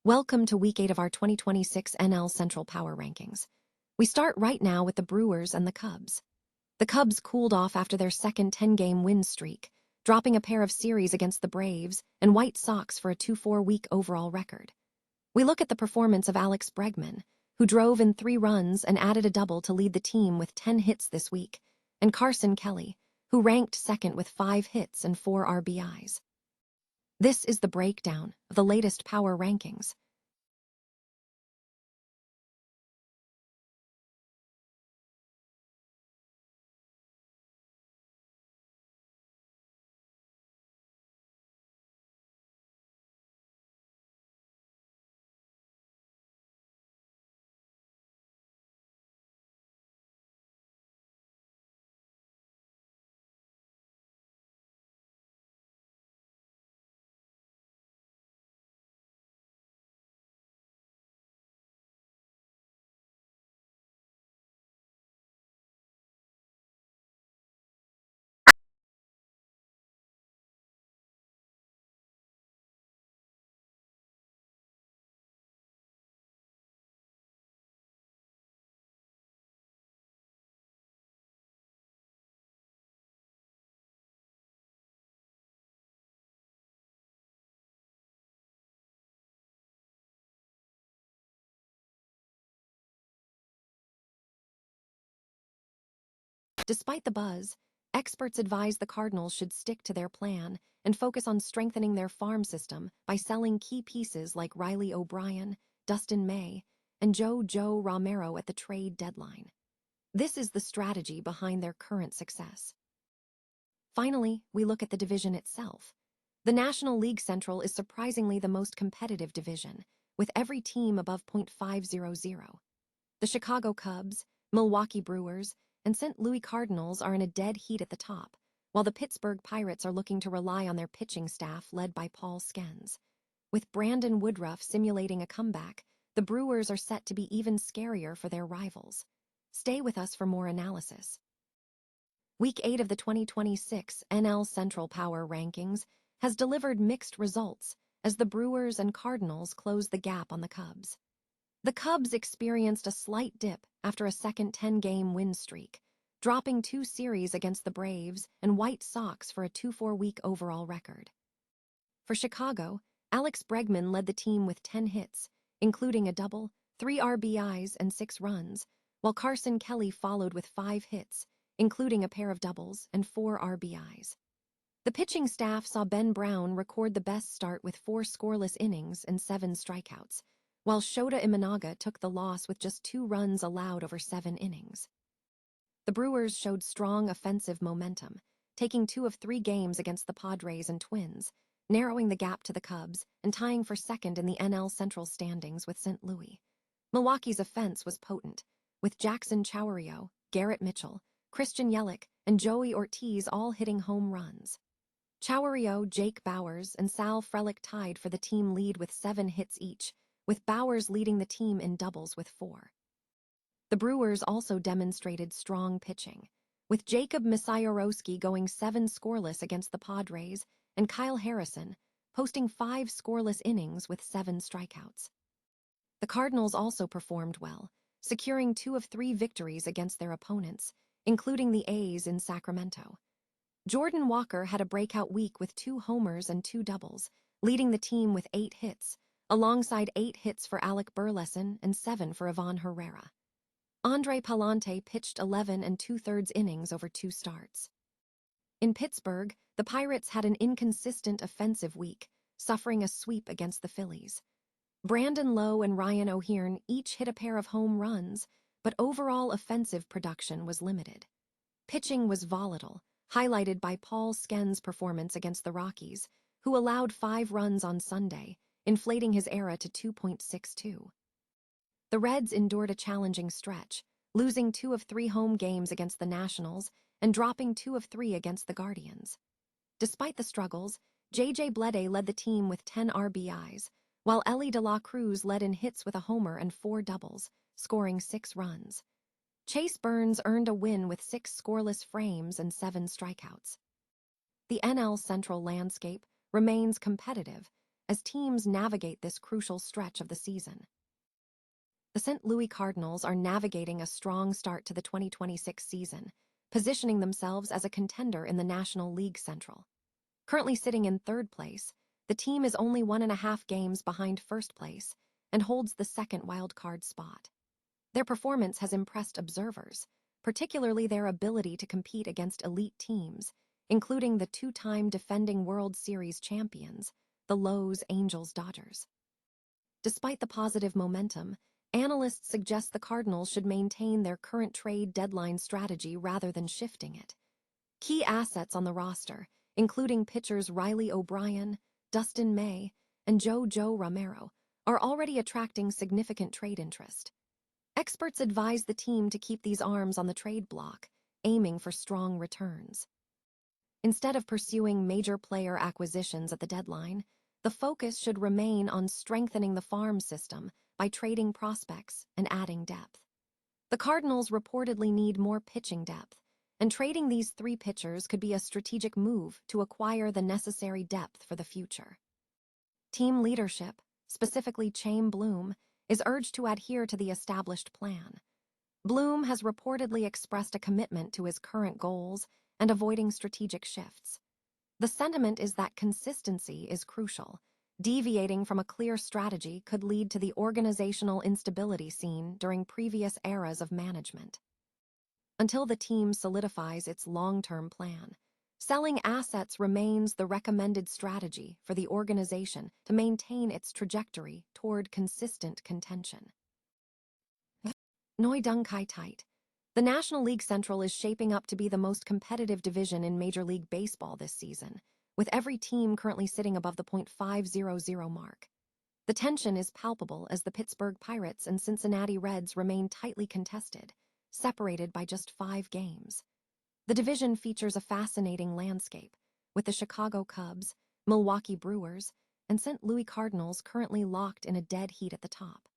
Welcome to Week 8 of our 2026 NL Central Power Rankings. We start right now with the Brewers and the Cubs. The Cubs cooled off after their second 10-game win streak, dropping a pair of series against the Braves and White Sox for a 2-4 week overall record. We look at the performance of Alex Bregman, who drove in 3 runs and added a double to lead the team with 10 hits this week, and Carson Kelly, who ranked second with 5 hits and 4 RBIs. This is the breakdown of the latest power rankings. Despite the buzz, experts advise the Cardinals should stick to their plan and focus on strengthening their farm system by selling key pieces like Riley O'Brien, Dustin May, and Joe Romero at the trade deadline. This is the strategy behind their current success. Finally, we look at the division itself. The National League Central is surprisingly the most competitive division, with every team above .500. The Chicago Cubs, Milwaukee Brewers, and St. Louis Cardinals are in a dead heat at the top, while the Pittsburgh Pirates are looking to rely on their pitching staff led by Paul Skeens. With Brandon Woodruff simulating a comeback, the Brewers are set to be even scarier for their rivals. Stay with us for more analysis. Week 8 of the 2026 NL Central Power Rankings has delivered mixed results as the Brewers and Cardinals close the gap on the Cubs. The Cubs experienced a slight dip after a second 10-game win streak, dropping 2 series against the Braves and White Sox for a 2-4 week overall record. For Chicago, Alex Bregman led the team with 10 hits, including a double, 3 RBIs, and 6 runs, while Carson Kelly followed with 5 hits, including a pair of doubles and 4 RBIs. The pitching staff saw Ben Brown record the best start with 4 scoreless innings and 7 strikeouts, while Shota Imanaga took the loss with just 2 runs allowed over 7 innings. The Brewers showed strong offensive momentum, taking 2 of 3 games against the Padres and Twins, narrowing the gap to the Cubs and tying for second in the NL Central standings with St. Louis. Milwaukee's offense was potent, with Jackson Chourio, Garrett Mitchell, Christian Yelich, and Joey Ortiz all hitting home runs. Chourio, Jake Bauers, and Sal Frelick tied for the team lead with 7 hits each, with Bauers leading the team in doubles with 4. The Brewers also demonstrated strong pitching, with Jacob Misiorowski going 7 scoreless against the Padres and Kyle Harrison posting 5 scoreless innings with 7 strikeouts. The Cardinals also performed well, securing 2 of 3 victories against their opponents, including the A's in Sacramento. Jordan Walker had a breakout week with 2 homers and 2 doubles, leading the team with 8 hits, alongside 8 hits for Alec Burleson and 7 for Ivan Herrera. Andre Palante pitched 11 2/3 innings over 2 starts. In Pittsburgh, the Pirates had an inconsistent offensive week, suffering a sweep against the Phillies. Brandon Lowe and Ryan O'Hearn each hit a pair of home runs, but overall offensive production was limited. Pitching was volatile, highlighted by Paul Skeens' performance against the Rockies, who allowed 5 runs on Sunday, inflating his ERA to 2.62. The Reds endured a challenging stretch, losing 2 of 3 home games against the Nationals and dropping 2 of 3 against the Guardians. Despite the struggles, J.J. Bleday led the team with 10 RBIs, while Elly De La Cruz led in hits with a homer and 4 doubles, scoring 6 runs. Chase Burns earned a win with 6 scoreless frames and 7 strikeouts. The NL Central landscape remains competitive as teams navigate this crucial stretch of the season. The St. Louis Cardinals are navigating a strong start to the 2026 season, positioning themselves as a contender in the National League Central. Currently sitting in third place, the team is only 1.5 games behind first place and holds the second wildcard spot. Their performance has impressed observers, particularly their ability to compete against elite teams, including the two-time defending World Series champions, the Los Angeles Dodgers. Despite the positive momentum, analysts suggest the Cardinals should maintain their current trade deadline strategy rather than shifting it. Key assets on the roster, including pitchers Riley O'Brien, Dustin May, and Joe Romero, are already attracting significant trade interest. Experts advise the team to keep these arms on the trade block, aiming for strong returns. Instead of pursuing major player acquisitions at the deadline, the focus should remain on strengthening the farm system by trading prospects and adding depth. The Cardinals reportedly need more pitching depth, and trading these 3 pitchers could be a strategic move to acquire the necessary depth for the future. Team leadership, specifically Chaim Bloom, is urged to adhere to the established plan. Bloom has reportedly expressed a commitment to his current goals and avoiding strategic shifts. The sentiment is that consistency is crucial. Deviating from a clear strategy could lead to the organizational instability seen during previous eras of management. Until the team solidifies its long-term plan, selling assets remains the recommended strategy for the organization to maintain its trajectory toward consistent contention. Noi Dung Kai Tight. The National League Central is shaping up to be the most competitive division in Major League Baseball this season, with every team currently sitting above the .500 mark. The tension is palpable as the Pittsburgh Pirates and Cincinnati Reds remain tightly contested, separated by just 5 games. The division features a fascinating landscape, with the Chicago Cubs, Milwaukee Brewers, and St. Louis Cardinals currently locked in a dead heat at the top.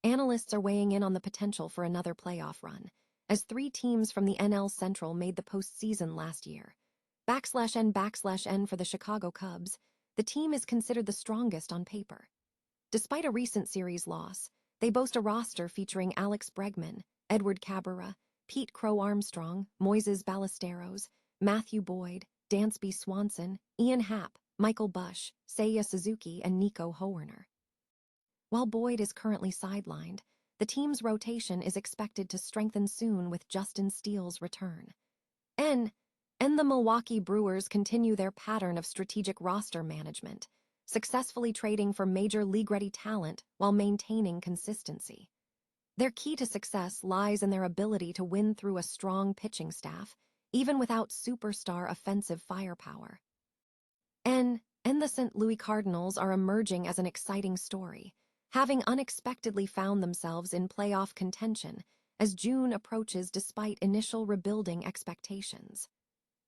Analysts are weighing in on the potential for another playoff run, as 3 teams from the NL Central made the postseason last year. /N for the Chicago Cubs, the team is considered the strongest on paper. Despite a recent series loss, they boast a roster featuring Alex Bregman, Edward Cabrera, Pete Crow Armstrong, Moises Ballesteros, Matthew Boyd, Dansby Swanson, Ian Happ, Michael Bush, Seiya Suzuki, and Nico Hoerner. While Boyd is currently sidelined, the team's rotation is expected to strengthen soon with Justin Steele's return. And the Milwaukee Brewers continue their pattern of strategic roster management, successfully trading for major league-ready talent while maintaining consistency. Their key to success lies in their ability to win through a strong pitching staff, even without superstar offensive firepower. And the St. Louis Cardinals are emerging as an exciting story, having unexpectedly found themselves in playoff contention as June approaches despite initial rebuilding expectations.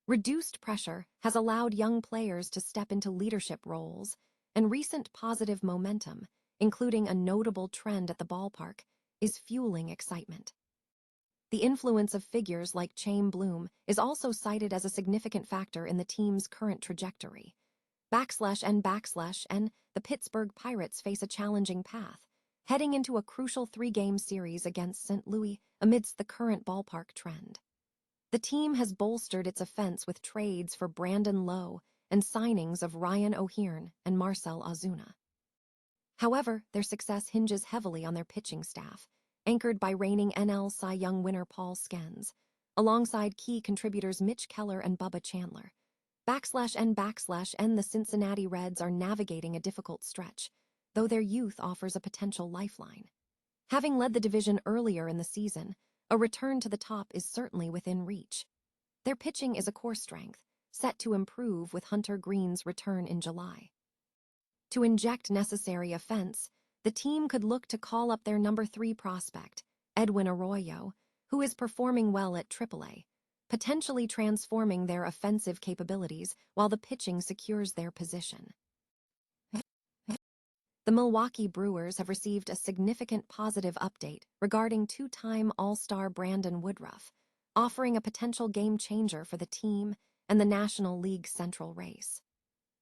Reduced pressure has allowed young players to step into leadership roles, and recent positive momentum, including a notable trend at the ballpark, is fueling excitement. The influence of figures like Chaim Bloom is also cited as a significant factor in the team's current trajectory. /N, the Pittsburgh Pirates face a challenging path, heading into a crucial 3-game series against St. Louis amidst the current ballpark trend. The team has bolstered its offense with trades for Brandon Lowe and signings of Ryan O'Hearn and Marcell Ozuna. However, their success hinges heavily on their pitching staff, anchored by reigning NL Cy Young winner Paul Skeens, alongside key contributors Mitch Keller and Bubba Chandler. /N, the Cincinnati Reds are navigating a difficult stretch, though their youth offers a potential lifeline. Having led the division earlier in the season, a return to the top is certainly within reach. Their pitching is a core strength, set to improve with Hunter Green's return in July. To inject necessary offense, the team could look to call up their number 3 prospect, Edwin Arroyo, who is performing well at AAA, potentially transforming their offensive capabilities while the pitching secures their position. The Milwaukee Brewers have received a significant positive update regarding 2-time All-Star Brandon Woodruff, offering a potential game changer for the team and the National League Central race.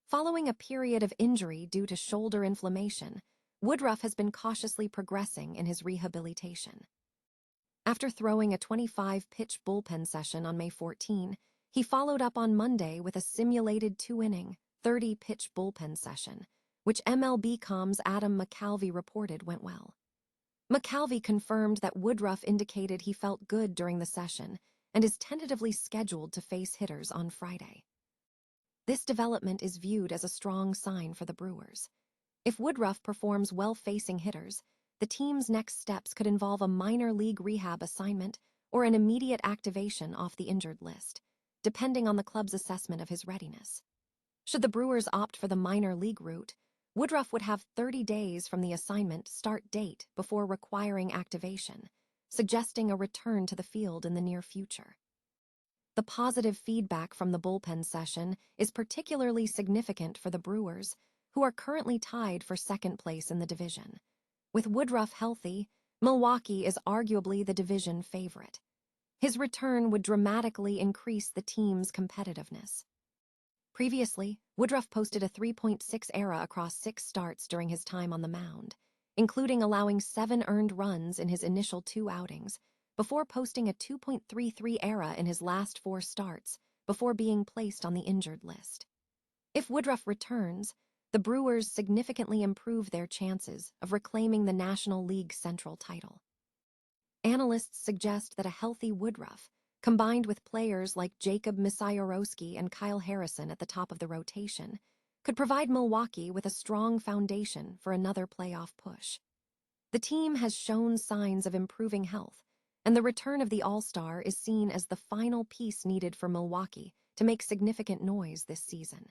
Following a period of injury due to shoulder inflammation, Woodruff has been cautiously progressing in his rehabilitation. After throwing a 25-pitch bullpen session on May 14, he followed up on Monday with a simulated 2-inning, 30-pitch bullpen session, which MLB.com's Adam McCalvy reported went well. McCalvy confirmed that Woodruff indicated he felt good during the session and is tentatively scheduled to face hitters on Friday. This development is viewed as a strong sign for the Brewers. If Woodruff performs well facing hitters, the team's next steps could involve a minor league rehab assignment or an immediate activation off the injured list, depending on the club's assessment of his readiness. Should the Brewers opt for the minor league route, Woodruff would have 30 days from the assignment start date before requiring activation, suggesting a return to the field in the near future. The positive feedback from the bullpen session is particularly significant for the Brewers, who are currently tied for second place in the division. With Woodruff healthy, Milwaukee is arguably the division favorite. His return would dramatically increase the team's competitiveness. Previously, Woodruff posted a 3.6 ERA across 6 starts during his time on the mound, including allowing 7 earned runs in his initial 2 outings, before posting a 2.33 ERA in his last 4 starts before being placed on the injured list. If Woodruff returns, the Brewers significantly improve their chances of reclaiming the National League Central title. Analysts suggest that a healthy Woodruff, combined with players like Jacob Misiorowski and Kyle Harrison at the top of the rotation, could provide Milwaukee with a strong foundation for another playoff push. The team has shown signs of improving health, and the return of the All-Star is seen as the final piece needed for Milwaukee to make significant noise this season.